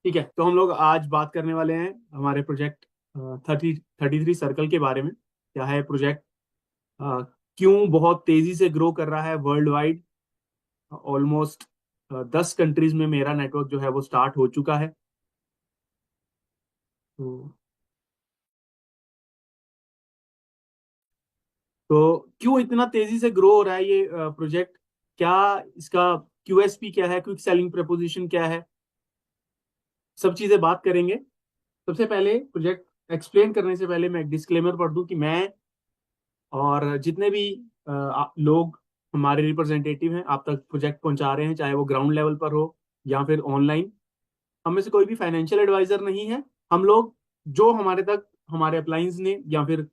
ठीक है, तो हम लोग आज बात करने वाले हैं हमारे प्रोजेक्ट 33 सर्कल के बारे में। क्या है प्रोजेक्ट, क्यों बहुत तेजी से ग्रो कर रहा है वर्ल्ड वाइड। ऑलमोस्ट 10 कंट्रीज में मेरा नेटवर्क जो है वो स्टार्ट हो चुका है। तो तो क्यों इतना तेजी से ग्रो हो रहा है ये प्रोजेक्ट, क्या इसका क्यूएसपी क्या है, क्विक सेलिंग प्रपोजिशन क्या है, सब चीजें बात करेंगे। सबसे पहले प्रोजेक्ट एक्सप्लेन करने से पहले मैं एक डिस्क्लेमर पढ़ दूं कि मैं और जितने भी लोग हमारे रिप्रेजेंटेटिव हैं आप तक प्रोजेक्ट पहुंचा रहे हैं, चाहे वो ग्राउंड लेवल पर हो या फिर ऑनलाइन, हम में से कोई भी फाइनेंशियल एडवाइजर नहीं है। हम लोग जो हमारे तक हमारे अप्लायंस ने या फिर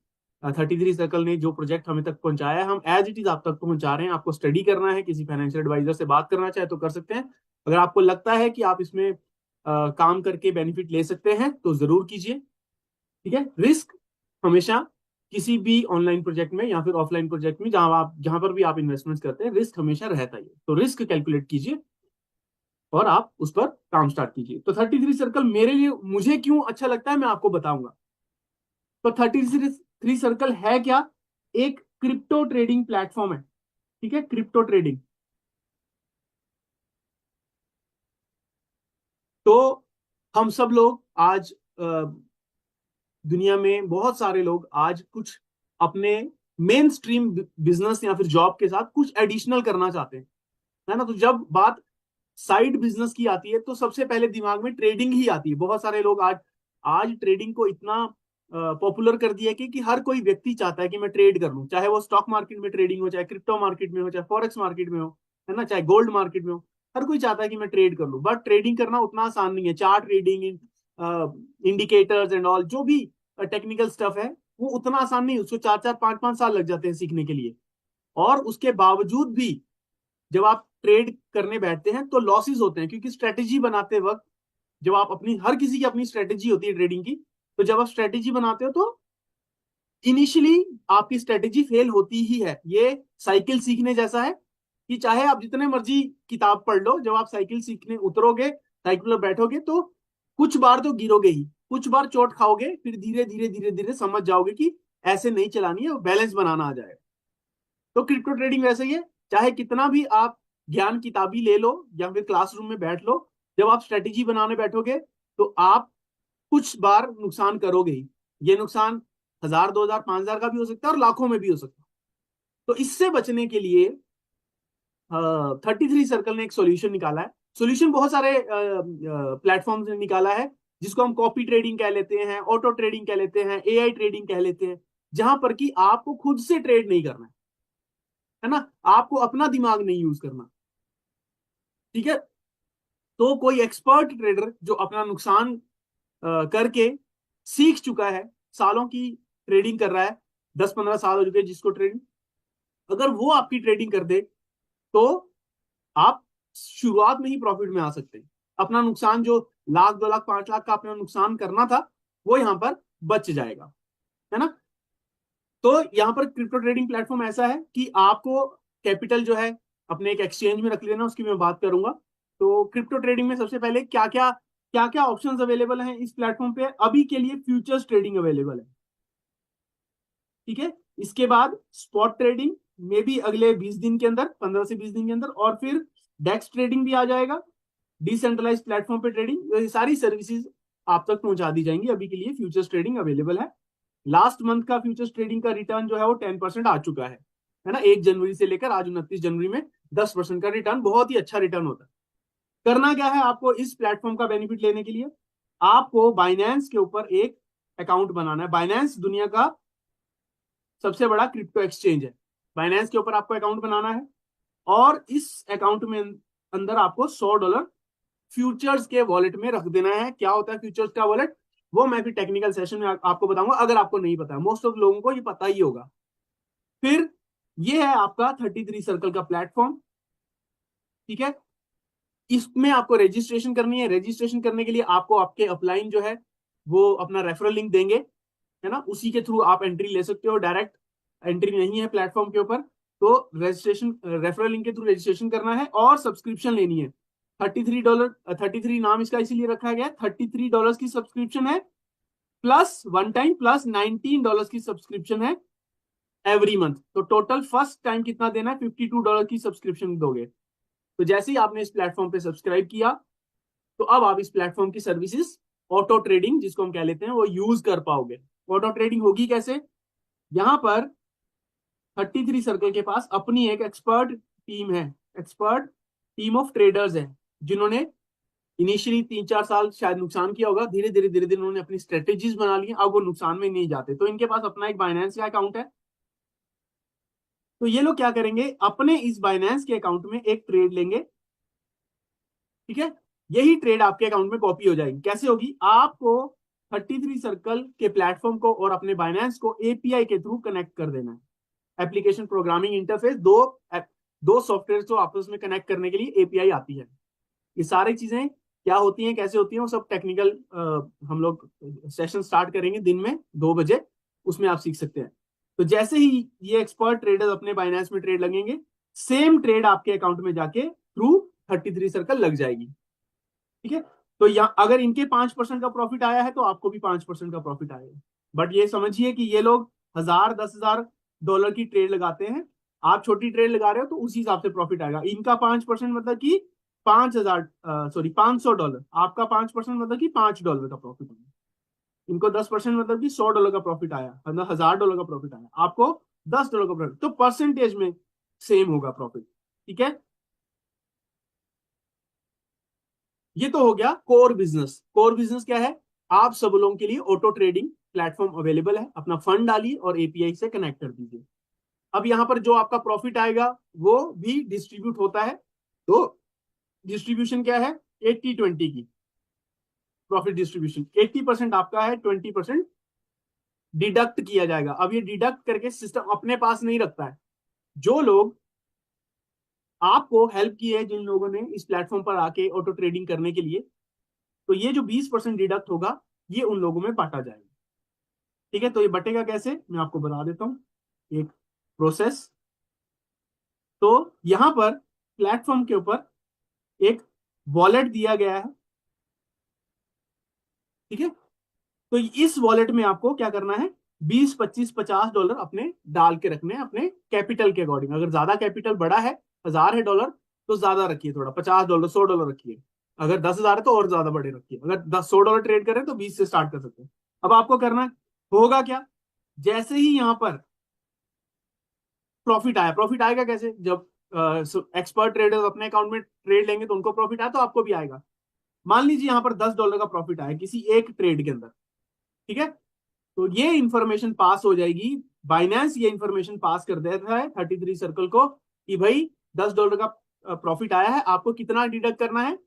33 सर्कल ने जो प्रोजेक्ट हमें तक पहुंचाया है, हम एज इट इज आप तक पहुंचा रहे हैं। आपको स्टडी करना है, किसी फाइनेंशियल एडवाइजर से बात करना चाहे तो कर सकते हैं। अगर आपको लगता है कि आप इसमें काम करके बेनिफिट ले सकते हैं तो जरूर कीजिए। ठीक है, रिस्क हमेशा किसी भी ऑनलाइन प्रोजेक्ट में या फिर ऑफलाइन प्रोजेक्ट में जहां पर भी आप इन्वेस्टमेंट करते हैं, रिस्क हमेशा रहता ही है। तो रिस्क कैलकुलेट कीजिए और आप उस पर काम स्टार्ट कीजिए। तो 33 सर्कल मेरे लिए, मुझे क्यों अच्छा लगता है मैं आपको बताऊंगा। तो 33 सर्कल है क्या? एक क्रिप्टो ट्रेडिंग प्लेटफॉर्म है। ठीक है, क्रिप्टो ट्रेडिंग। तो हम सब लोग आज दुनिया में बहुत सारे लोग आज कुछ अपने मेन स्ट्रीम बिजनेस या फिर जॉब के साथ कुछ एडिशनल करना चाहते हैं, है ना। तो जब बात साइड बिजनेस की आती है तो सबसे पहले दिमाग में ट्रेडिंग ही आती है। बहुत सारे लोग आज आज ट्रेडिंग को इतना पॉपुलर कर दिया कि हर कोई व्यक्ति चाहता है कि मैं ट्रेड कर लूं, चाहे वो स्टॉक मार्केट में ट्रेडिंग हो, चाहे क्रिप्टो मार्केट में हो, चाहे फॉरेक्स मार्केट में हो, है ना, चाहे गोल्ड मार्केट में हो। हर कोई चाहता है कि मैं ट्रेड कर लूं, बट ट्रेडिंग करना उतना आसान नहीं है। Chart trading, indicators and all जो भी टेक्निकल स्टफ है वो उतना आसान नहीं है। उसको 4-4 5-5 साल लग जाते हैं सीखने के लिए। और उसके बावजूद भी जब आप ट्रेड करने बैठते हैं तो लॉसेस होते हैं, क्योंकि स्ट्रेटेजी बनाते वक्त जब आप अपनी, हर किसी की अपनी स्ट्रेटेजी होती है ट्रेडिंग की, तो जब आप स्ट्रेटेजी बनाते हो तो इनिशियली आपकी स्ट्रेटेजी फेल होती ही है। ये साइकिल सीखने जैसा है कि चाहे आप जितने मर्जी किताब पढ़ लो, जब आप साइकिल सीखने उतरोगे, साइकिल पर बैठोगे, तो कुछ बार तो गिरोगे ही, कुछ बार चोट खाओगे, फिर धीरे धीरे धीरे धीरे समझ जाओगे कि ऐसे नहीं चलानी है, बैलेंस बनाना आ जाएगा। तो क्रिप्टो ट्रेडिंग वैसे ही है। चाहे कितना भी आप ज्ञान किताबी ले लो या फिर क्लासरूम में बैठ लो, जब आप स्ट्रेटेजी बनाने बैठोगे तो आप कुछ बार नुकसान करोगे ही। ये नुकसान 1000, 2000, 5000 का भी हो सकता है और लाखों में भी हो सकता है। तो इससे बचने के लिए 33 सर्कल ने एक सॉल्यूशन निकाला है। सॉल्यूशन बहुत सारे प्लेटफॉर्म ने निकाला है, जिसको हम कॉपी ट्रेडिंग कह लेते हैं, ऑटो ट्रेडिंग कह लेते हैं, एआई ट्रेडिंग कह लेते हैं, जहां पर कि आपको खुद से ट्रेड नहीं करना है ना, आपको अपना दिमाग नहीं यूज करना। ठीक है, तो कोई एक्सपर्ट ट्रेडर जो अपना नुकसान करके सीख चुका है, सालों की ट्रेडिंग कर रहा है, 10-15 साल हो चुके हैं जिसको ट्रेडिंग, अगर वो आपकी ट्रेडिंग कर दे तो आप शुरुआत में ही प्रॉफिट में आ सकते हैं। अपना नुकसान जो 1,00,000, 2,00,000, 5,00,000 का अपना नुकसान करना था वो यहां पर बच जाएगा, है ना। तो यहाँ पर क्रिप्टो ट्रेडिंग प्लेटफॉर्म ऐसा है कि आपको कैपिटल जो है अपने एक एक्सचेंज में रख लेना, उसकी मैं बात करूंगा। तो क्रिप्टो ट्रेडिंग में सबसे पहले क्या क्या ऑप्शंस अवेलेबल हैं इस प्लेटफॉर्म पे अभी के लिए। फ्यूचर्स ट्रेडिंग अवेलेबल है। ठीक है, इसके बाद स्पॉट ट्रेडिंग में भी अगले 20 दिन के अंदर, 15 से 20 दिन के अंदर, और फिर डेक्स ट्रेडिंग भी आ जाएगा। डिसेंट्रलाइज प्लेटफॉर्म पे ट्रेडिंग, ये सारी सर्विसेज आप तक पहुंचा दी जाएंगी। अभी के लिए फ्यूचर्स ट्रेडिंग अवेलेबल है। लास्ट मंथ का फ्यूचर्स ट्रेडिंग का रिटर्न जो है वो 10% आ चुका है ना। 1 जनवरी से लेकर आज 29 जनवरी में 10% का रिटर्न, बहुत ही अच्छा रिटर्न होता है। करना क्या है आपको इस प्लेटफॉर्म का बेनिफिट लेने के लिए? आपको बाइनेंस के ऊपर एक अकाउंट बनाना है। बाइनेंस दुनिया का सबसे बड़ा क्रिप्टो एक्सचेंज है। बाइनेंस के ऊपर आपको अकाउंट बनाना है और इस अकाउंट में अंदर आपको $100 फ्यूचर्स के वॉलेट में रख देना है। क्या होता है फ्यूचर्स का वॉलेट, वो मैं फिर टेक्निकल सेशन में आपको बताऊंगा, अगर आपको नहीं पता है। मोस्ट ऑफ लोगों को ये पता ही होगा। फिर ये है आपका 33 सर्कल का प्लेटफॉर्म। ठीक है, इसमें आपको रजिस्ट्रेशन करनी है। रजिस्ट्रेशन करने के लिए आपको आपके अपलाइन जो है वो अपना रेफरल लिंक देंगे, है ना। उसी के थ्रू आप एंट्री ले सकते हो, डायरेक्ट एंट्री नहीं है प्लेटफॉर्म के ऊपर। तो रजिस्ट्रेशन, रेफरल लिंक के थ्रू रजिस्ट्रेशन करना है और सब्सक्रिप्शन लेनी है। $33, 33 नाम इसका इसीलिए रखा गया है, $33 की सब्सक्रिप्शन है प्लस वन टाइम प्लस $19 की सब्सक्रिप्शन है एवरी मंथ। तो टोटल फर्स्ट टाइम कितना देना है, $52 की सब्सक्रिप्शन दोगे। तो जैसे ही आपने इस प्लेटफॉर्म पे सब्सक्राइब किया तो अब आप इस प्लेटफॉर्म की सर्विसेज ऑटो ट्रेडिंग जिसको हम कह लेते हैं वो यूज कर पाओगे। ऑटो ट्रेडिंग होगी कैसे, यहां पर 33 सर्कल के पास अपनी एक एक्सपर्ट टीम है, एक्सपर्ट टीम ऑफ ट्रेडर्स है, जिन्होंने इनिशियली 3-4 साल शायद नुकसान किया होगा, धीरे धीरे धीरे धीरे उन्होंने अपनी स्ट्रेटेजीज बना ली, अब वो नुकसान में नहीं जाते। तो इनके पास अपना एक बाइनेंस का अकाउंट है। तो ये लोग क्या करेंगे, अपने इस बाइनेंस के अकाउंट में एक ट्रेड लेंगे, ठीक है। यही ट्रेड आपके अकाउंट में कॉपी हो जाएगी। कैसे होगी, आपको 33 सर्कल के प्लेटफॉर्म को और अपने बाइनेंस को एपीआई के थ्रू कनेक्ट कर देना है। एप्लीकेशन प्रोग्रामिंग इंटरफेस, दो सॉफ्टवेयर को आपस में कनेक्ट करने के लिए एपीआई आती है। ये सारी चीजें क्या होती हैं, कैसे होती हैं, वो सब टेक्निकल हम लोग सेशन स्टार्ट करेंगे दिन में 2 बजे, उसमें आप सीख सकते हैं। तो जैसे ही ये एक्सपर्ट ट्रेडर्स अपने बाइनेंस में ट्रेड लगेंगे, सेम ट्रेड आपके अकाउंट में जाके थ्रू 33 सर्कल लग जाएगी, ठीक है। तो यहाँ अगर इनके 5% का प्रॉफिट आया है तो आपको भी 5% का प्रॉफिट आएगा। बट ये समझिए कि ये लोग 1000-10,000 की ट्रेड लगाते हैं, आप छोटी ट्रेड लगा रहे हो तो उसी हिसाब से प्रॉफिट आएगा। इनका 5% मतलब कि 500 डॉलर, आपका 5% मतलब कि $5 का प्रॉफिट आएगा। इनको 10% मतलब कि $100 का प्रॉफिट आया, मतलब $1000 का प्रॉफिट आया, आपको $10 का प्रॉफिट, तो परसेंटेज में सेम होगा प्रॉफिट, ठीक है। ये तो हो गया कोर बिजनेस। कोर बिजनेस क्या है, आप सब लोगों के लिए ऑटो ट्रेडिंग प्लेटफॉर्म अवेलेबल है, अपना फंड डालिए और एपीआई से कनेक्ट कर दीजिए। अब यहां पर जो आपका प्रॉफिट आएगा वो भी डिस्ट्रीब्यूट होता है। तो डिस्ट्रीब्यूशन क्या है, 80-20 की प्रॉफिट डिस्ट्रीब्यूशन। 80% आपका है, 20% डिडक्ट किया जाएगा। अब ये डिडक्ट करके सिस्टम अपने पास नहीं रखता है। जो लोग आपको हेल्प की है, जिन लोगों ने इस प्लेटफॉर्म पर आके ऑटो ट्रेडिंग करने के लिए, तो ये जो 20% डिडक्ट होगा ये उन लोगों में बांटा जाएगा, ठीक है। तो ये बटेगा कैसे, मैं आपको बता देता हूं एक प्रोसेस। तो यहां पर प्लेटफॉर्म के ऊपर एक वॉलेट दिया गया है, ठीक है। तो इस वॉलेट में आपको क्या करना है, 20, 25, $50 अपने डाल के रखने हैं, अपने कैपिटल के अकॉर्डिंग। अगर ज्यादा कैपिटल बड़ा है, 1000 है डॉलर, तो ज्यादा रखिए, थोड़ा $50, $100 रखिए। अगर 10,000 है तो और ज्यादा बड़े रखिए। अगर 100 $100 ट्रेड करें तो 20 से स्टार्ट कर सकते हैं। अब आपको करना है, होगा क्या, जैसे ही यहां पर प्रॉफिट आया, प्रॉफिट आएगा कैसे, जब एक्सपर्ट ट्रेडर्स अपने अकाउंट में ट्रेड लेंगे तो उनको प्रॉफिट आया तो आपको भी आएगा। मान लीजिए यहां पर $10 का प्रॉफिट आया किसी एक ट्रेड के अंदर, ठीक है। तो ये इंफॉर्मेशन पास हो जाएगी, बाइनेंस ये इंफॉर्मेशन पास कर देता है 33 सर्कल को कि भाई $10 का प्रॉफिट आया है, आपको कितना डिडक्ट करना है,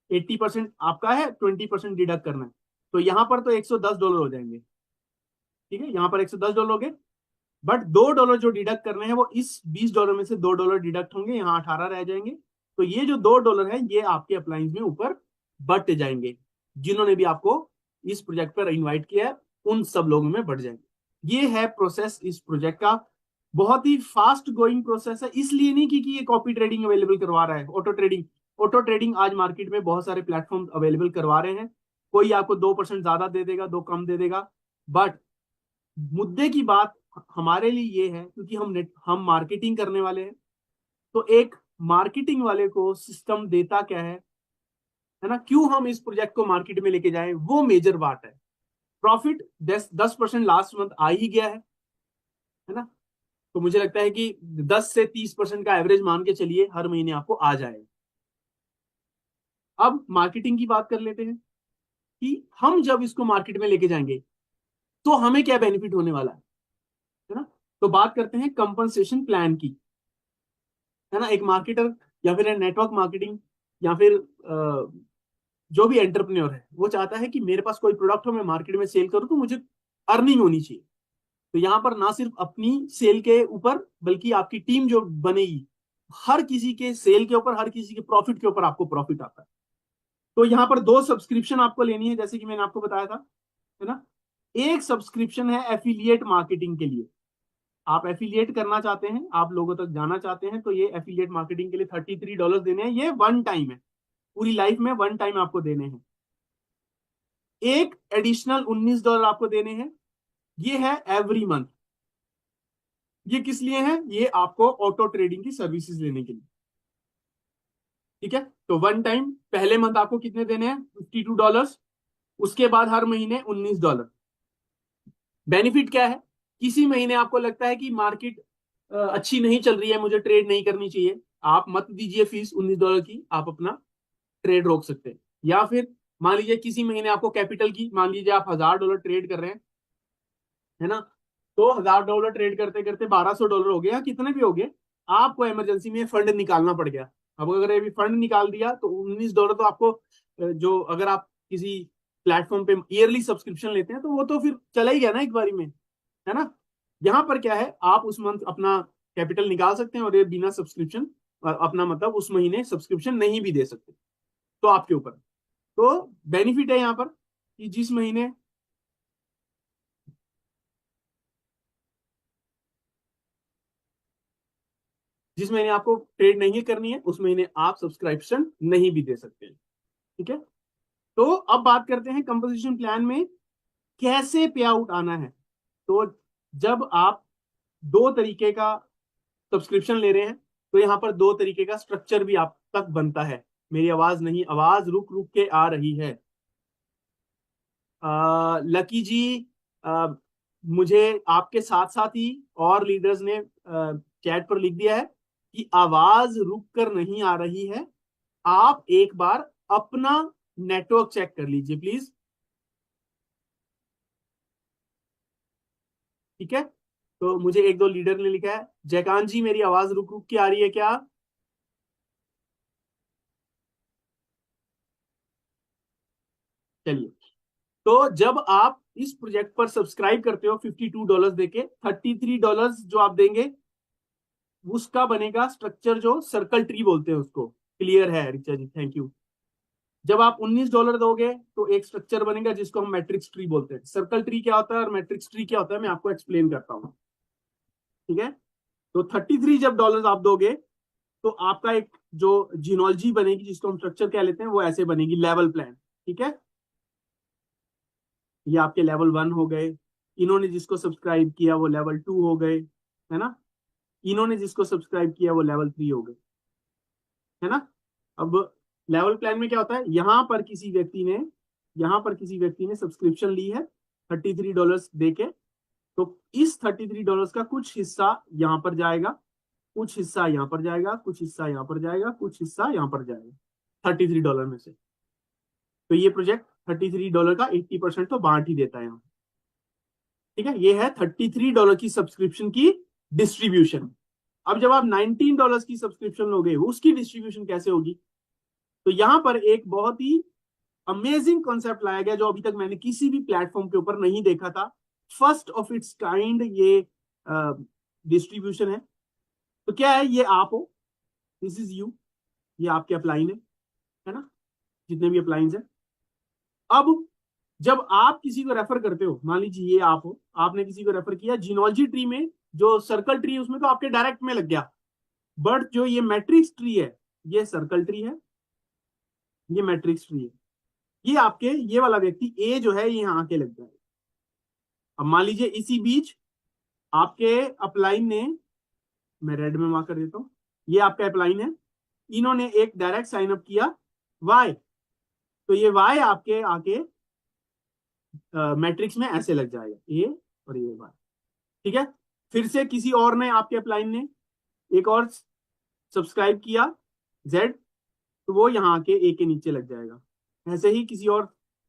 80% आपका है, 20% डिडक्ट करना है। तो यहां पर तो $110 हो जाएंगे, ठीक है, यहां पर $110 हो गए। बट $2 जो डिडक्ट करने हैं वो इस $20 में से $2 डिडक्ट होंगे, यहाँ 18 रह जाएंगे। तो ये जो $2 है ये आपके अप्लायंस में ऊपर बढ़ते जाएंगे। जिन्होंने भी आपको इस प्रोजेक्ट पर इनवाइट किया है उन सब लोगों में बढ़ जाएंगे। ये है प्रोसेस इस प्रोजेक्ट का। बहुत ही फास्ट गोइंग प्रोसेस है, इसलिए नहीं कि ये कॉपी ट्रेडिंग अवेलेबल करवा रहा है, ऑटो ट्रेडिंग। ऑटो ट्रेडिंग आज मार्केट में बहुत सारे प्लेटफॉर्म अवेलेबल करवा रहे हैं। कोई आपको 2% ज्यादा दे देगा, 2 कम दे देगा। बट मुद्दे की बात हमारे लिए ये है, क्योंकि हम मार्केटिंग करने वाले हैं। तो एक मार्केटिंग वाले को सिस्टम देता क्या है ना, क्यों हम इस प्रोजेक्ट को मार्केट में लेके जाएं, वो मेजर बात है। प्रॉफिट 10% लास्ट मंथ आ ही गया है ना। तो मुझे लगता है कि 10 से 30% का एवरेज मान के चलिए हर महीने आपको आ जाएगा। अब मार्केटिंग की बात कर लेते हैं कि हम जब इसको मार्केट में लेके जाएंगे तो हमें क्या बेनिफिट होने वाला है ना। तो बात करते हैं कंपनसेशन प्लान की, है ना। एक मार्केटर या फिर नेटवर्क मार्केटिंग या फिर जो भी एंटरप्रेन्योर है वो चाहता है कि मेरे पास कोई प्रोडक्ट हो, मैं मार्केट में सेल करूं तो मुझे अर्निंग होनी चाहिए। तो यहां पर ना सिर्फ अपनी सेल के ऊपर बल्कि आपकी टीम जो बनेगी, हर किसी के सेल के ऊपर, हर किसी के प्रॉफिट के ऊपर आपको प्रॉफिट आता है। तो यहां पर 2 सब्सक्रिप्शन आपको लेनी है, जैसे कि मैंने आपको बताया था, है ना। एक सब्सक्रिप्शन है एफिलिएट मार्केटिंग के लिए। आप एफिलिएट करना चाहते हैं, आप लोगों तक जाना चाहते हैं, तो ये एफिलिएट मार्केटिंग के लिए $33 देने हैं, ये वन टाइम है। पूरी लाइफ में वन टाइम आपको देने हैं। एक एडिशनल $19 आपको देने हैं, ये है एवरी मंथ। ये किस लिए है? ये आपको ऑटो ट्रेडिंग की सर्विसेज लेने के लिए। ठीक है, तो वन टाइम पहले मंथ आपको कितने देने हैं? $52। उसके बाद हर महीने $19। बेनिफिट क्या है? किसी महीने आपको लगता है कि मार्केट अच्छी नहीं चल रही है, मुझे ट्रेड नहीं करनी चाहिए, आप मत दीजिए फीस $19 की, आप अपना ट्रेड रोक सकते हैं। या फिर मान लीजिए किसी महीने आपको कैपिटल की, मान लीजिए आप $1000 ट्रेड कर रहे हैं, है ना, तो $1000 ट्रेड करते करते $1200 हो गया या कितने भी हो गए, आपको इमरजेंसी में फंड निकालना पड़ गया। अब अगर अभी फंड निकाल दिया तो $19 तो आपको जो अगर आप किसी प्लेटफॉर्म पे ईयरली सब्सक्रिप्शन लेते हैं तो वो तो फिर चला ही गया ना एक बारी में, है ना। यहाँ पर क्या है, आप उस मंथ अपना कैपिटल निकाल सकते हैं और ये बिना सब्सक्रिप्शन अपना मतलब उस महीने सब्सक्रिप्शन नहीं भी दे सकते, तो आपके ऊपर। तो बेनिफिट है यहाँ पर कि जिस महीने आपको ट्रेड नहीं करनी है उस महीने आप सब्सक्रिप्शन नहीं भी दे सकते हैं। ठीक है, तो अब बात करते हैं कंपोजिशन प्लान में कैसे पे आउट आना है। तो जब आप दो तरीके का सब्सक्रिप्शन ले रहे हैं तो यहाँ पर दो तरीके का स्ट्रक्चर भी आप तक बनता है। मेरी आवाज नहीं, आवाज रुक रुक के आ रही है। लकी जी, आ, मुझे आपके साथ साथ ही और लीडर्स ने चैट पर लिख दिया है कि आवाज रुक कर नहीं आ रही है, आप एक बार अपना नेटवर्क चेक कर लीजिए प्लीज। ठीक है, तो मुझे एक दो लीडर ने लिखा है, जयकांत जी मेरी आवाज रुक रुक के आ रही है क्या? चलिए, तो जब आप इस प्रोजेक्ट पर सब्सक्राइब करते हो $52 देके, $33 जो आप देंगे उसका बनेगा स्ट्रक्चर जो सर्कल ट्री बोलते हैं उसको। क्लियर है रिचा जी, थैंक यू। जब आप $19 दोगे तो एक स्ट्रक्चर बनेगा जिसको हम मैट्रिक्स ट्री बोलते हैं। सर्कल ट्री क्या होता है और मैट्रिक्स ट्री क्या होता है मैं आपको एक्सप्लेन करता हूँ। ठीक है, तो 33 जब डॉलर आप दोगे तो आपका एक जो जिनोलॉजी बनेगी जिसको हम स्ट्रक्चर कह लेते हैं वो ऐसे बनेगी, लेवल प्लान। ठीक है, ये आपके लेवल 1 हो गए, इन्होंने जिसको सब्सक्राइब किया वो लेवल 2 हो गए, है ना, इन्होंने जिसको सब्सक्राइब किया वो लेवल 3 हो गए, है ना। अब लेवल प्लान में क्या होता है, यहां पर किसी व्यक्ति ने सब्सक्रिप्शन ली है $33 दे के, तो इस $33 का कुछ हिस्सा यहां पर जाएगा, कुछ हिस्सा यहां पर जाएगा, कुछ हिस्सा यहां पर जाएगा, कुछ हिस्सा यहां पर जाएगा $33 में से। तो ये प्रोजेक्ट $33 का 80% तो बांट ही देता है यहाँ। ठीक है, ये है $33 की सब्सक्रिप्शन की डिस्ट्रीब्यूशन। अब जब आप $19 की सब्सक्रिप्शन लोगे उसकी डिस्ट्रीब्यूशन कैसे होगी? तो यहां पर एक बहुत ही अमेजिंग कॉन्सेप्ट लाया गया जो अभी तक मैंने किसी भी प्लेटफॉर्म के ऊपर नहीं देखा था। फर्स्ट ऑफ इट्स काइंड ये डिस्ट्रीब्यूशन है। तो क्या है, ये आप हो, दिस इज यू, ये आपके अपलाइन है ना, जितने भी अपलाइंस है। अब जब आप किसी को रेफर करते हो, मान लीजिए ये आप हो, आपने किसी को रेफर किया जिनोलॉजी ट्री में, जो सर्कल ट्री है उसमें तो आपके डायरेक्ट में लग गया, बट जो ये मैट्रिक्स ट्री है ये सर्कल ट्री है, ये मैट्रिक्स ट्री है, ये आपके ये वाला व्यक्ति ए जो है ये यहाँ आके लग जाएगा। अब मान लीजिए इसी बीच आपके अपलाइन ने, मैं रेड में मार्क कर देता हूं, ये आपका अपलाइन है, इन्होंने एक डायरेक्ट साइन अप किया वाई, तो ये वाई आपके आके मैट्रिक्स में ऐसे लग जाएगा, ए और ये वाई। ठीक है, फिर से किसी और ने, आपके अपलाइन ने एक और सब्सक्राइब किया जेड, तो वो यहाँ आके ए के नीचे लग जाएगा। ऐसे ही किसी और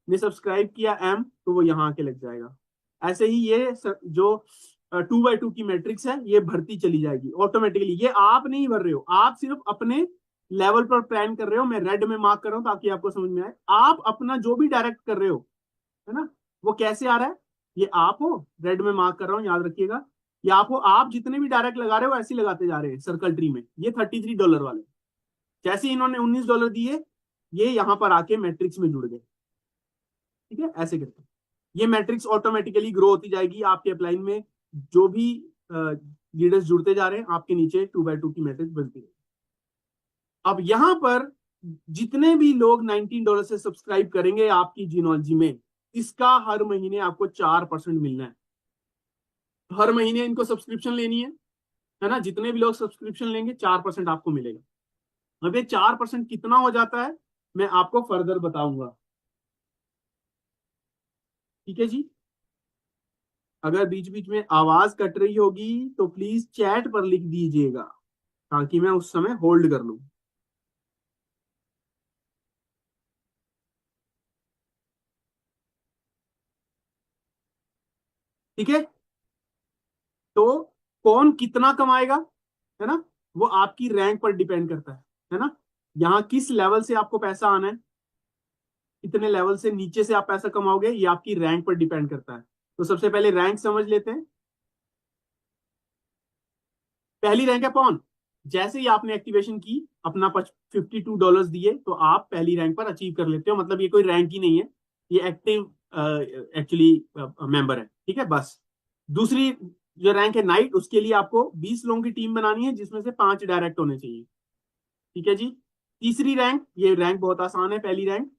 ने सब्सक्राइब किया एम, तो वो यहाँ आके लग जाएगा। ऐसे ही ये जो 2x2 की मैट्रिक्स है ये भरती चली जाएगी ऑटोमेटिकली। ये आप नहीं भर रहे हो, आप सिर्फ अपने लेवल पर प्लान कर रहे हो। मैं रेड में मार्क कर रहा हूं ताकि आपको समझ में आए। आप अपना जो भी डायरेक्ट कर रहे हो, है ना, वो कैसे आ रहा है, ये आप हो, रेड में मार्क कर रहा हूं, याद रखिएगा, ये आप हो। आप जितने भी डायरेक्ट लगा रहे हो ऐसे लगाते जा रहे हैं सर्कल ट्री में। ये $33 वाले, जैसे इन्होंने $19 दिए ये यहां पर आके मैट्रिक्स में जुड़ गए। ठीक है, ऐसे करके ये मैट्रिक्स ऑटोमेटिकली ग्रो होती जाएगी आपके अपलाइन में। जो भी लीडर्स जुड़ते जा रहे हैं आपके नीचे 2x2 की मैट्रिक्स बनती है। अब यहां पर जितने भी लोग $19 से सब्सक्राइब करेंगे आपकी जीनोलॉजी में, इसका हर महीने आपको 4% मिलना है। हर महीने इनको सब्सक्रिप्शन लेनी है ना। जितने भी लोग सब्सक्रिप्शन लेंगे 4% आपको मिलेगा। अब ये 4% कितना हो जाता है मैं आपको फर्दर बताऊंगा। ठीक है जी। अगर बीच बीच में आवाज कट रही होगी तो प्लीज चैट पर लिख दीजिएगा, ताकि मैं उस समय होल्ड कर लूं। ठीक है। तो कौन कितना कमाएगा, है ना, वो आपकी रैंक पर डिपेंड करता है ना। यहाँ किस लेवल से आपको पैसा आना है, कितने लेवल से नीचे से आप पैसा कमाओगे, ये आपकी रैंक पर डिपेंड करता है। तो सबसे पहले रैंक समझ लेते हैं। पहली रैंक है पॉन। जैसे ही आपने एक्टिवेशन की, अपना $52 दिए, तो आप पहली रैंक पर अचीव कर लेते हो। मतलब ये कोई रैंक ही नहीं है, ये एक्टिव एक्चुअली मेंबर है। ठीक है, बस। दूसरी जो रैंक है नाइट, उसके लिए आपको 20 लोगों की टीम बनानी है, जिसमें से 5 डायरेक्ट होने चाहिए। ठीक है जी। तीसरी रैंक, ये रैंक बहुत आसान है, पहली रैंक।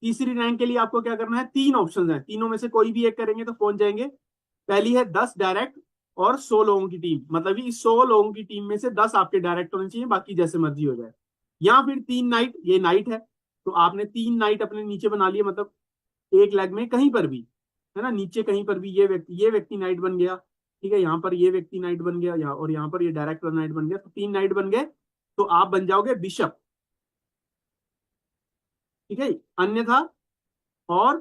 तीसरी रैंक के लिए आपको क्या करना है, 3 ऑप्शन है, तीनों में से कोई भी एक करेंगे तो पहुंच जाएंगे। पहली है 10 डायरेक्ट और 100 लोगों की टीम। मतलब कि 100 लोगों की टीम में से 10 आपके डायरेक्ट होने चाहिए, बाकी जैसे मर्जी हो जाए। या फिर 3 नाइट, ये नाइट है, तो आपने 3 नाइट अपने नीचे बना लिए, मतलब एक लेग में कहीं पर भी, है ना, नीचे कहीं पर भी ये व्यक्ति नाइट बन गया। ठीक है, यहाँ पर ये व्यक्ति नाइट बन गया, यहाँ और यहाँ पर ये डायरेक्ट नाइट बन गया, तो 3 नाइट बन गए। तो आप बन जाओगे बिशप। ठीक है। अन्यथा, और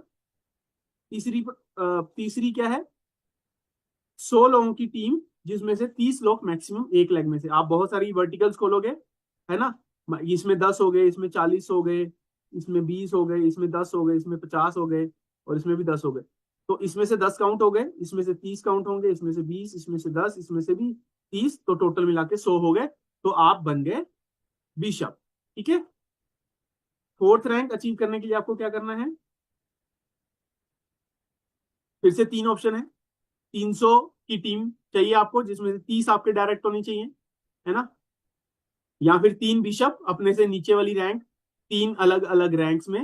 तीसरी क्या है, 100 लोगों की टीम, जिसमें से 30 लोग मैक्सिमम एक लेग में से। आप बहुत सारी वर्टिकल्स खोलोगे, है ना, इसमें 10 हो गए, इसमें 40 हो गए, इसमें 20 हो गए, इसमें 10 हो गए, इसमें 50 हो गए, और इसमें भी 10 हो गए। तो इसमें से 10 काउंट हो गए, इसमें से 30 काउंट होंगे, इसमें से 20, इसमें से 10, इसमें से भी 30, तो टोटल मिला के 100 हो गए। तो आप बन गए बिशप। ठीक है। फोर्थ रैंक अचीव करने के लिए आपको क्या करना है, फिर से 3 ऑप्शन है। 300 की टीम चाहिए आपको, जिसमें से 30 आपके डायरेक्ट होनी चाहिए, है ना। या फिर 3 बिशप अपने से नीचे वाली रैंक, 3 अलग अलग रैंक्स में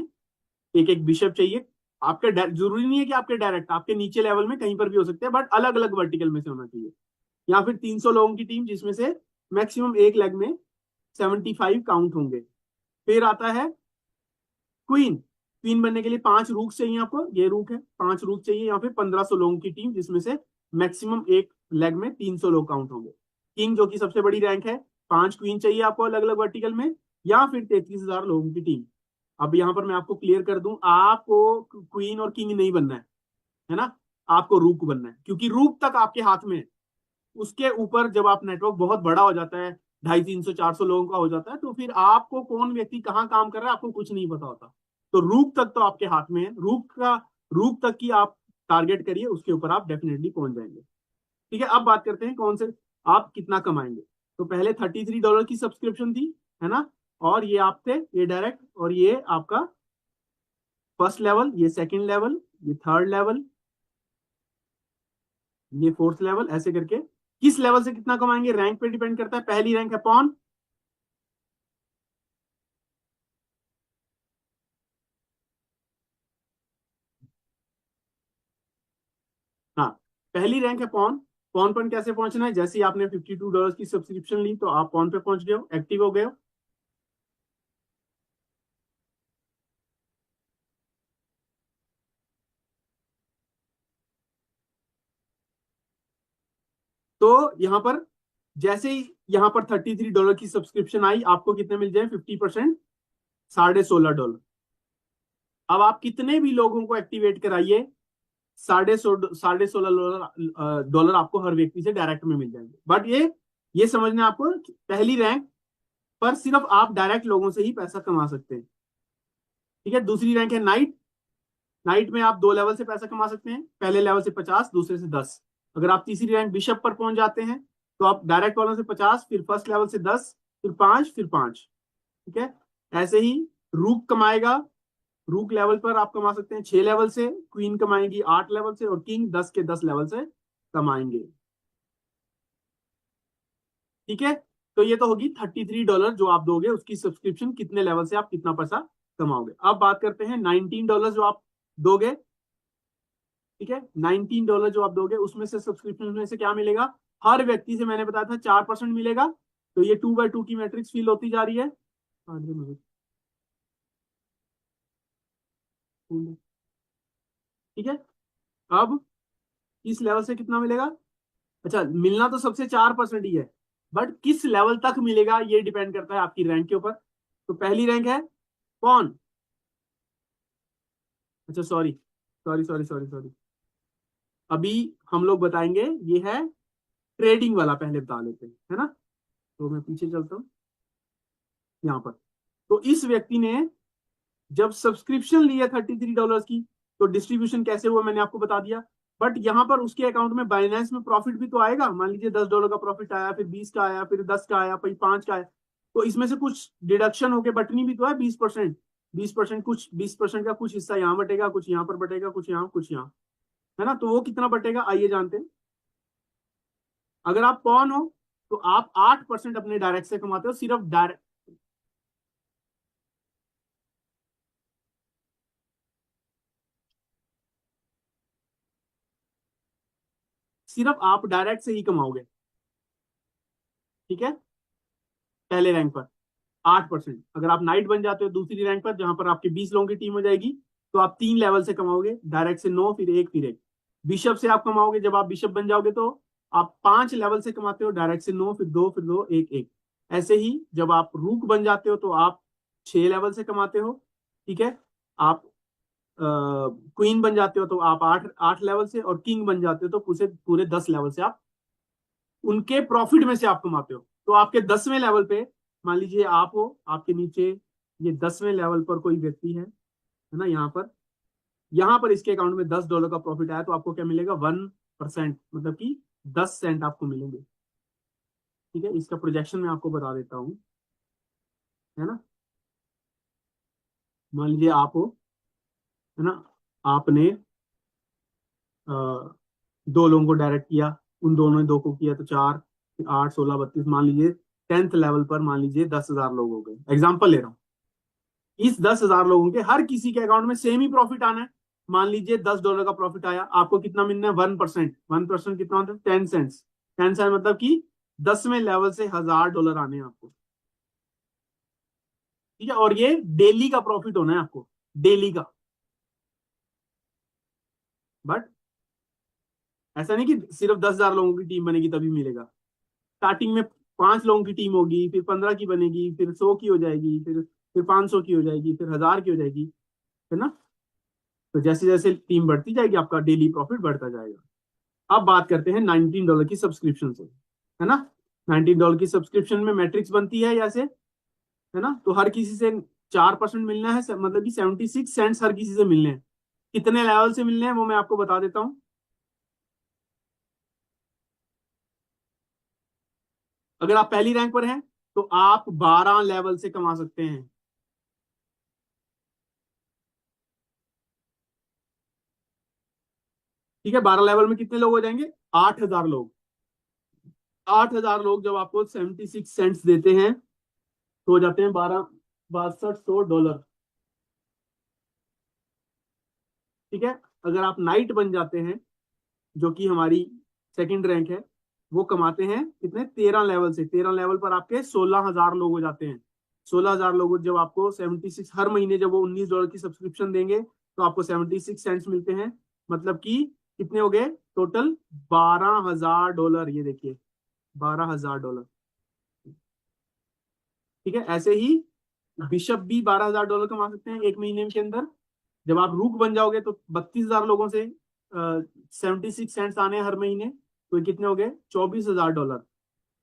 एक एक बिशप चाहिए। आपके जरूरी नहीं है कि आपके डायरेक्ट, आपके नीचे लेवल में कहीं पर भी हो सकते हैं, बट अलग अलग वर्टिकल में से होना चाहिए। या फिर 300 लोगों की टीम, जिसमें से मैक्सिमम एक लेग में 75 काउंट होंगे। फिर आता है क्वीन। क्वीन बनने के लिए 5 रूक चाहिए आपको, ये रूक है, 5 रूक चाहिए। या फिर 1500 लोगों की टीम, जिसमें से मैक्सिमम एक लेग में 300 लोग काउंट होंगे। किंग, जो कि सबसे बड़ी रैंक है, 5 क्वीन चाहिए आपको अलग अलग वर्टिकल में। या फिर 33,000 लोगों की टीम। अब यहां पर मैं आपको क्लियर कर दूं, आपको क्वीन और किंग नहीं बनना है ना, आपको रूक बनना है, क्योंकि रूक तक आपके हाथ में है। उसके ऊपर जब आप नेटवर्क बहुत बड़ा हो जाता है, 250, 300, 400 लोगों का हो जाता है, तो फिर आपको कौन व्यक्ति कहाँ काम कर रहा है आपको कुछ नहीं पता होता। तो रूक तक तो आपके हाथ में है, रूक तक की आप टारगेट करिए, उसके ऊपर आप डेफिनेटली पहुंच जाएंगे। ठीक है। अब बात करते हैं कौन से, आप कितना कमाएंगे। तो पहले $33 की सब्सक्रिप्शन थी, है ना, और ये आप थे, ये डायरेक्ट, और ये आपका फर्स्ट लेवल, ये सेकंड लेवल, ये थर्ड लेवल, ये फोर्थ लेवल, ऐसे करके किस लेवल से कितना कमाएंगे रैंक पे डिपेंड करता है। पहली रैंक है पॉन। हाँ, पहली रैंक है पॉन। पॉन पर कैसे पहुंचना है, जैसे ही आपने $52 की सब्सक्रिप्शन ली, तो आप पॉन पे पहुंच गए हो, एक्टिव हो गए हो। तो यहाँ पर जैसे ही यहाँ पर $33 की सब्सक्रिप्शन आई, आपको कितने मिल जाए, 50%, $16.5। अब आप कितने भी लोगों को एक्टिवेट कराइए, 16.5 डॉलर आपको हर व्यक्ति से डायरेक्ट में मिल जाएंगे। बट ये समझना आपको कि पहली रैंक पर सिर्फ आप डायरेक्ट लोगों से ही पैसा कमा सकते हैं। ठीक है। दूसरी रैंक है नाइट। नाइट में आप 2 लेवल से पैसा कमा सकते हैं, पहले लेवल से 50, दूसरे से 10। अगर आप तीसरी रैंक बिशप पर पहुंच जाते हैं, तो आप डायरेक्ट वालों से 50, फिर फर्स्ट लेवल से 10, फिर 5, फिर 5। ठीक है। ऐसे ही रूक कमाएगा, रूक लेवल पर आप कमा सकते हैं 6 लेवल से, क्वीन कमाएगी 8 लेवल से, और किंग 10 के 10 लेवल से कमाएंगे। ठीक है। तो ये तो होगी $33 जो आप दोगे, उसकी सब्सक्रिप्शन कितने लेवल से आप कितना पैसा कमाओगे। अब बात करते हैं $19 जो आप दोगे, ठीक है, $19 जो आप दोगे, उसमें से सब्सक्रिप्शन में से क्या मिलेगा, हर व्यक्ति से मैंने बताया था 4% मिलेगा। तो ये 2/2 की मैट्रिक्स फिल होती जा रही है। ठीक है, अब इस लेवल से कितना मिलेगा, अच्छा मिलना तो सबसे 4% ही है, बट किस लेवल तक मिलेगा ये डिपेंड करता है आपकी रैंक के ऊपर। तो पहली रैंक है कौन, अच्छा sorry sorry sorry sorry sorry, अभी हम लोग बताएंगे, ये है ट्रेडिंग वाला, पहले बता लेते हैं, है ना। तो मैं पीछे चलता हूँ यहाँ पर। तो इस व्यक्ति ने जब सब्सक्रिप्शन लिया $33 की, तो डिस्ट्रीब्यूशन कैसे हुआ मैंने आपको बता दिया। बट यहाँ पर उसके अकाउंट में बाइनेंस में प्रॉफिट भी तो आएगा, मान लीजिए $10 का प्रॉफिट आया, फिर 20 का आया, फिर 10 का आया, फिर 5 का आया। तो इसमें से कुछ डिडक्शन होके बटनी भी तो है 20%। 20% कुछ 20% का कुछ हिस्सा यहाँ बटेगा, कुछ यहाँ पर बटेगा, कुछ यहाँ, कुछ यहाँ, है ना। तो वो कितना बटेगा आइए जानते हैं। अगर आप कौन हो, तो आप 8% अपने डायरेक्ट से कमाते हो, सिर्फ डायरेक्ट, सिर्फ आप डायरेक्ट से ही कमाओगे, ठीक है, पहले रैंक पर 8%। अगर आप नाइट बन जाते हो दूसरी रैंक पर, जहां पर आपकी 20 लोगों की टीम हो जाएगी, तो आप 3 लेवल से कमाओगे, डायरेक्ट से 9, फिर 1, फिर 1। बिशप से आप कमाओगे, जब आप बिशप बन जाओगे तो आप 5 लेवल से कमाते हो, डायरेक्ट से 9, फिर 2, फिर 2, 1, 1। ऐसे ही जब आप रूक बन जाते हो तो आप 6 लेवल से कमाते हो, ठीक है। आप क्वीन बन जाते हो तो आप 8 8 लेवल से, और किंग बन जाते हो तो पूरे पूरे 10 लेवल से आप उनके प्रॉफिट में से आप कमाते हो। तो आपके 10वें लेवल पे, मान लीजिए आप हो, आपके नीचे ये 10वें लेवल पर कोई व्यक्ति है ना, यहाँ पर इसके अकाउंट में $10 का प्रॉफिट आया, तो आपको क्या मिलेगा, 1%, मतलब कि 10 सेंट आपको मिलेंगे, ठीक है। इसका प्रोजेक्शन मैं आपको बता देता हूँ, है ना। मान लीजिए आप हो, है ना, आपने 2 लोगों को डायरेक्ट किया, उन दोनों ने 2 को किया तो 4, 8, 16, 32, मान लीजिए 10th लेवल पर मान लीजिए 10,000 लोग हो गए, एग्जाम्पल ले रहा हूँ। इस 10,000 लोगों के हर किसी के अकाउंट में सेम ही प्रॉफिट आना है। मान लीजिए $10 का प्रॉफिट आया, आपको कितना मिलना है, 1%। 1% कितना होता है, 10 सेंट्स। 10 सेंट मतलब कि 10वें लेवल से $1,000 आने हैं आपको, ठीक है। और ये डेली का प्रॉफिट होना है आपको, डेली का। बट ऐसा नहीं कि सिर्फ 10,000 लोगों की टीम बनेगी तभी मिलेगा। स्टार्टिंग में 5 लोगों की टीम होगी, फिर 15 की बनेगी, फिर 100 की हो जाएगी, फिर 500 की हो जाएगी, फिर 1,000 की हो जाएगी, है ना। तो जैसे जैसे टीम बढ़ती जाएगी आपका डेली प्रॉफिट बढ़ता जाएगा। अब बात करते हैं $19 की सब्सक्रिप्शन से, है ना। $19 की सब्सक्रिप्शन में मैट्रिक्स बनती है ऐसे, है ना। तो हर किसी से 4% मिलना है, मतलब कि 76 सेंट्स हर किसी से मिलने हैं। कितने लेवल से मिलने हैं वो मैं आपको बता देता हूँ। अगर आप पहली रैंक पर हैं तो आप 12 लेवल से कमा सकते हैं, ठीक है। 12 लेवल में कितने लोग हो जाएंगे, 8,000 लोग। 8,000 लोग जब आपको 76 सेंट्स देते हैं, तो हो जाते हैं 6200 डॉलर, ठीक है। अगर आप नाइट बन जाते हैं, जो कि हमारी सेकंड रैंक है, वो कमाते हैं कितने, 13 लेवल से। 13 लेवल पर आपके 16,000 लोग हो जाते हैं। 16,000 लोग जब आपको 76, हर महीने जब वो $19 की सब्सक्रिप्शन देंगे, तो आपको 76 सेंट्स मिलते हैं, मतलब कि कितने हो गए टोटल, $12,000, ये देखिए $12,000, ठीक है। ऐसे ही बिशप भी $12,000 कमा सकते हैं एक महीने के अंदर। जब आप रूक बन जाओगे तो 32,000 लोगों से 76 सेंट्स आने हर महीने, तो ये कितने हो गए, $24,000।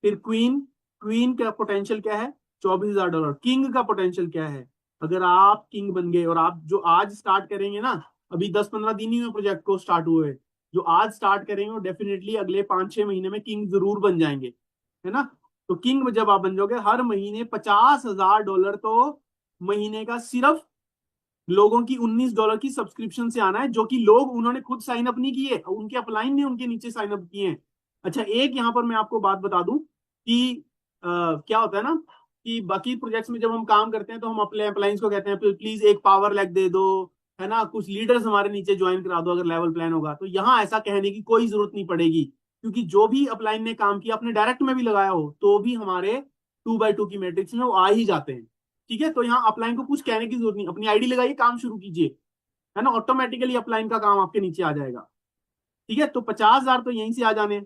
फिर क्वीन, क्वीन का पोटेंशियल क्या है, $24,000। किंग का पोटेंशियल क्या है, अगर आप किंग बन गए और आप जो आज स्टार्ट करेंगे ना, अभी 10-15 दिन ही हुए प्रोजेक्ट को स्टार्ट हुए, जो आज स्टार्ट करेंगे वो डेफिनेटली अगले 5-6 महीने में किंग जरूर बन जाएंगे, है ना। तो किंग जब आप बन जाओगे, हर महीने $50,000 तो महीने का सिर्फ लोगों की $19 की सब्सक्रिप्शन से आना है, जो कि लोग उन्होंने खुद साइन अप नहीं किए, उनके अपलाइन ने उनके नीचे साइन अप किए हैं। अच्छा एक यहां पर मैं आपको बात बता दूं कि क्या होता है ना कि बाकी प्रोजेक्ट्स में जब हम काम करते हैं तो हम अपने एम्प्लॉइंस को कहते हैं प्लीज एक पावर लैग दे दो, है ना, कुछ लीडर्स हमारे नीचे ज्वाइन करा दो अगर लेवल प्लान होगा। तो यहाँ ऐसा कहने की कोई जरूरत नहीं पड़ेगी, क्योंकि जो भी अपलाइन ने काम किया अपने डायरेक्ट में भी लगाया हो तो भी हमारे 2x2 की मैट्रिक्स में वो आ ही जाते हैं। ठीक है, तो यहाँ अपलाइन को कुछ कहने की जरूरत नहीं, अपनी आईडी लगाइए, काम शुरू कीजिए, है ना, ऑटोमेटिकली अपलाइन का काम आपके नीचे आ जाएगा। ठीक है, तो 50,000 तो यहीं से आ जाने,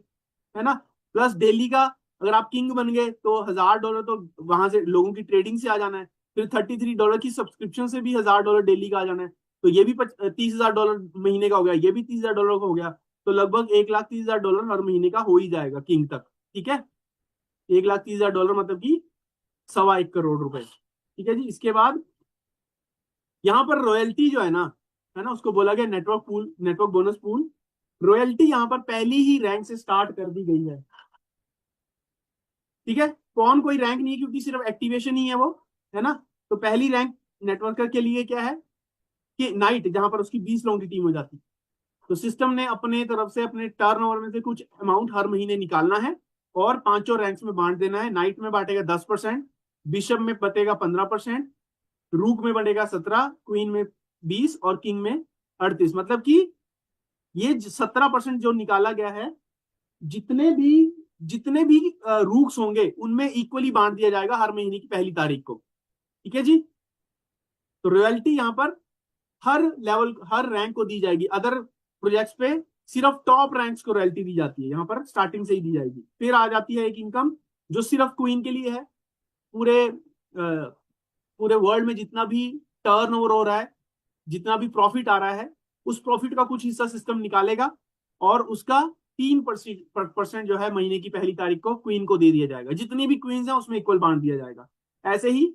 है ना, प्लस डेली का अगर आप किंग बन गए तो $1,000 तो वहां से लोगों की ट्रेडिंग से आ जाना है, फिर $33 की सब्सक्रिप्शन से भी $1,000 डेली का आ जाना है, तो ये भी $30,000 महीने का हो गया, ये भी $30,000 का हो गया, तो लगभग $1,30,000 हर महीने का हो ही जाएगा किंग तक। ठीक है, $1,30,000 मतलब कि 1.25 करोड़। ठीक है जी, इसके बाद यहाँ पर रॉयल्टी जो है ना, उसको बोला गया network pool, network bonus pool. Royalty यहाँ पर पहली ही रैंक से स्टार्ट कर दी गई है। ठीक है, कौन कोई रैंक नहीं है, क्योंकि सिर्फ एक्टिवेशन ही है वो, है ना। तो पहली रैंक नेटवर्कर के लिए क्या है कि नाइट, जहां पर उसकी 20 लोगों की टीम हो जाती, तो सिस्टम ने अपने तरफ से अपने टर्नओवर में से कुछ अमाउंट हर महीने निकालना है और पांचों रैंक्स में बांट देना है। नाइट में बांटेगा 10%, बिशप में बटेगा 15%, रूक में बढ़ेगा 17, क्वीन में 20 और किंग में 38। मतलब कि ये 17% जो निकाला गया है, जितने भी रूक्स होंगे उनमें इक्वली बांट दिया जाएगा हर महीने की पहली तारीख को। ठीक है जी, तो रॉयल्टी यहाँ पर हर लेवल हर रैंक को दी जाएगी। अदर प्रोजेक्ट्स पे सिर्फ टॉप रैंक्स को रॉयल्टी दी जाती है, यहाँ पर स्टार्टिंग से ही दी जाएगी। फिर आ जाती है एक इनकम जो सिर्फ क्वीन के लिए है। पूरे वर्ल्ड में जितना भी टर्नओवर हो रहा है, जितना भी प्रॉफिट आ रहा है, उस प्रॉफिट का कुछ हिस्सा सिस्टम निकालेगा और उसका 3% जो है महीने की पहली तारीख को क्वीन को दे दिया जाएगा। जितनी भी क्वींस है उसमें इक्वल बांट दिया जाएगा। ऐसे ही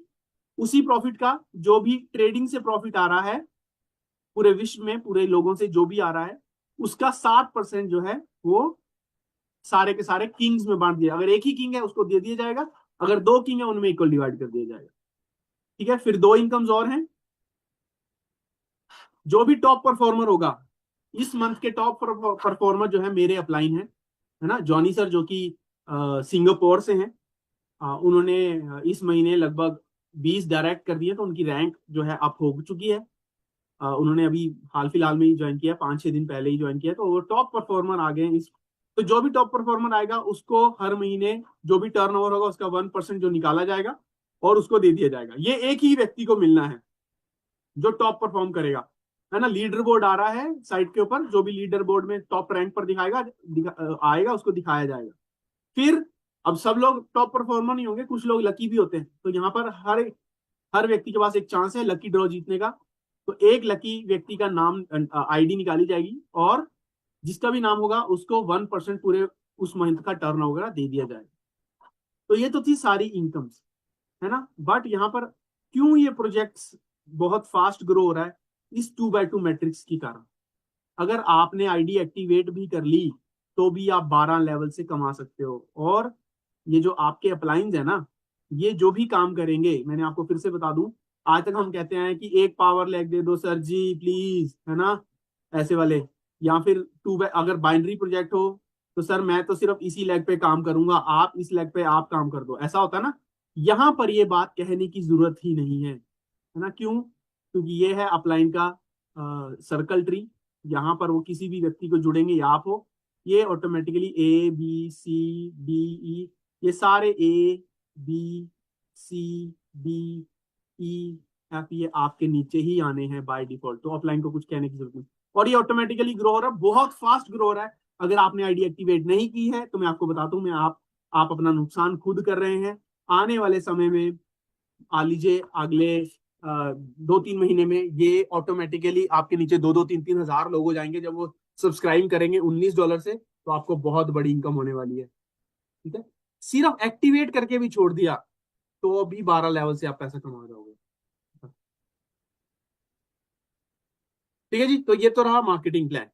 उसी प्रॉफिट का जो भी ट्रेडिंग से प्रॉफिट आ रहा है पूरे विश्व में, पूरे लोगों से जो भी आ रहा है, उसका 7% जो है वो सारे के सारे किंग्स में बांट दिया। अगर एक ही किंग है उसको दे दिया जाएगा, अगर दो किंग है उनमें इक्वल डिवाइड कर दिया जाएगा। ठीक है, फिर दो इनकम्स और हैं। जो भी टॉप परफॉर्मर होगा, इस मंथ के टॉप परफॉर्मर जो है मेरे अपलाइन है ना, जॉनी सर जो कि सिंगापुर से हैं। उन्होंने इस महीने लगभग 20 डायरेक्ट कर दिए, तो उनकी रैंक जो है अप हो चुकी है। उन्होंने अभी हाल फिलहाल में ही ज्वाइन किया, 5-6 दिन पहले ही ज्वाइन किया, तो वो टॉप परफॉर्मर आ गए इस। तो जो भी टॉप परफॉर्मर आएगा उसको हर महीने जो भी टर्नओवर होगा उसका 1% जो निकाला जाएगा और उसको दे दिया जाएगा। ये एक ही व्यक्ति को मिलना है जो टॉप परफॉर्म करेगा, है ना। लीडर बोर्ड आ रहा है साइट के ऊपर, जो भी लीडर बोर्ड में टॉप रैंक पर आएगा उसको दिखाया जाएगा। फिर अब सब लोग टॉप परफॉर्मर नहीं होंगे, कुछ लोग लकी भी होते हैं, तो यहाँ पर हर व्यक्ति के पास एक चांस है लकी ड्रॉ जीतने का। तो एक लकी व्यक्ति का नाम आईडी निकाली जाएगी और जिसका भी नाम होगा उसको 1% पूरे उस मंथ का टर्न वगैरह दे दिया जाएगा। तो ये तो थी सारी इनकम्स, है ना। बट यहाँ पर क्यों ये प्रोजेक्ट्स बहुत फास्ट ग्रो हो रहा है, इस 2x2 मैट्रिक्स के कारण। अगर आपने आईडी एक्टिवेट भी कर ली तो भी आप 12 लेवल से कमा सकते हो। और ये जो आपके अपलाइंस है ना, ये जो भी काम करेंगे, मैंने आपको फिर से बता दूं, आज तक हम कहते हैं कि एक पावर लैग दे दो सर जी प्लीज, है ना, ऐसे वाले, या फिर अगर बाइनरी प्रोजेक्ट हो तो सर मैं तो सिर्फ इसी लेग पे काम करूंगा, आप इस लेग पे आप काम कर दो, ऐसा होता है ना। यहाँ पर ये बात कहने की जरूरत ही नहीं है ना। क्यों? क्योंकि ये है अपलाइन का सर्कल ट्री। यहाँ पर वो किसी भी व्यक्ति को जुड़ेंगे या आप हो, ये automatically A B C D E, ये सारे A B C D E F ये आपके नीचे ही आने हैं बाय डिफॉल्ट। तो ऑफलाइन को कुछ कहने की जरूरत नहीं, और ये ऑटोमेटिकली ग्रो हो रहा है, बहुत फास्ट ग्रो हो रहा है। अगर आपने आईडी एक्टिवेट नहीं की है तो मैं आपको बताता हूं, मैं आप अपना नुकसान खुद कर रहे हैं। आने वाले समय में आ लीजिए अगले 2-3 महीने में ये ऑटोमेटिकली आपके नीचे 2-2, 3-3 हजार लोग हो जाएंगे जब वो सब्सक्राइब करेंगे $19 से, तो आपको बहुत बड़ी इनकम होने वाली है। ठीक है, सिर्फ एक्टिवेट करके भी छोड़ दिया तो अभी 12 लेवल से आप पैसा कमा जाओगे। ठीक है जी, तो ये तो रहा मार्केटिंग प्लान।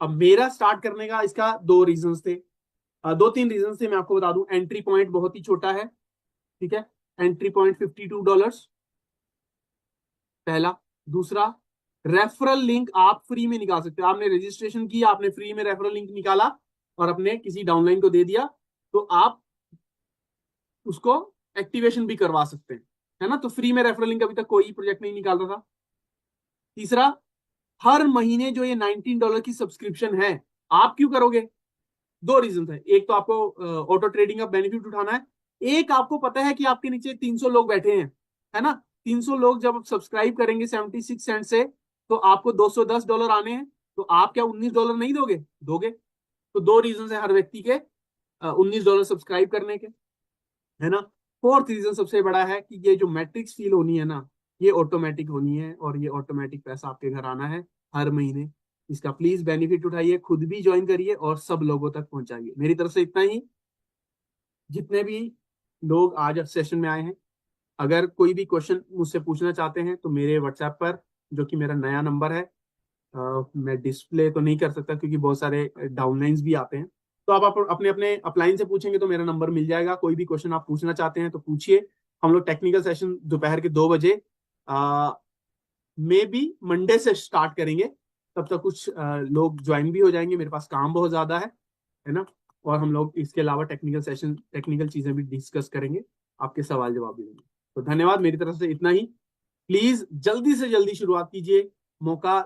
अब मेरा स्टार्ट करने का इसका 2 रीजंस थे, 2-3 रीजन थे, मैं आपको बता दूं। एंट्री पॉइंट बहुत ही छोटा है, ठीक है, एंट्री पॉइंट $52 पहला। दूसरा, रेफरल लिंक आप फ्री में निकाल सकते हो। आपने रजिस्ट्रेशन किया, आपने फ्री में रेफरल लिंक निकाला और अपने किसी डाउनलाइन को दे दिया, तो आप उसको एक्टिवेशन भी करवा सकते हैं, है ना। तो फ्री में रेफरल लिंक अभी तक कोई प्रोजेक्ट नहीं निकाल रहा था। तीसरा, हर महीने जो ये $19 की सब्सक्रिप्शन है, आप क्यों करोगे? दो रीजन है। एक तो आपको ऑटो ट्रेडिंग का बेनिफिट उठाना है, एक आपको पता है कि आपके नीचे 300 लोग बैठे हैं, है ना। 300 लोग जब सब्सक्राइब करेंगे 76 सेंट से, तो आपको $210 आने हैं, तो आप क्या $19 नहीं दोगे? दोगे। तो दो रीजन है हर व्यक्ति के $19 सब्सक्राइब करने के, है ना। फोर्थ रीजन सबसे बड़ा है कि ये जो मैट्रिक्स फील होनी है ना, ये ऑटोमेटिक होनी है, और ये ऑटोमेटिक पैसा आपके घर आना है हर महीने। इसका प्लीज बेनिफिट उठाइए, खुद भी ज्वाइन करिए और सब लोगों तक पहुंचाइए। मेरी तरफ से इतना ही। जितने भी लोग आज सेशन में आए हैं, अगर कोई भी क्वेश्चन मुझसे पूछना चाहते हैं तो मेरे व्हाट्सएप पर, जो कि मेरा नया नंबर है, मैं डिस्प्ले तो नहीं कर सकता क्योंकि बहुत सारे डाउनलाइंस भी आते हैं, तो आप अपने अपने अपलाइन से पूछेंगे तो मेरा नंबर मिल जाएगा। कोई भी क्वेश्चन आप पूछना चाहते हैं तो पूछिए। हम लोग टेक्निकल सेशन दोपहर के 2 बजे मे बी मंडे से स्टार्ट करेंगे। तब तक कुछ लोग ज्वाइन भी हो जाएंगे, मेरे पास काम बहुत ज्यादा है ना। और हम लोग इसके अलावा टेक्निकल सेशन, टेक्निकल चीजें भी डिस्कस करेंगे, आपके सवाल जवाब भी देंगे। तो धन्यवाद, मेरी तरफ से इतना ही। प्लीज जल्दी से जल्दी शुरुआत कीजिए, मौका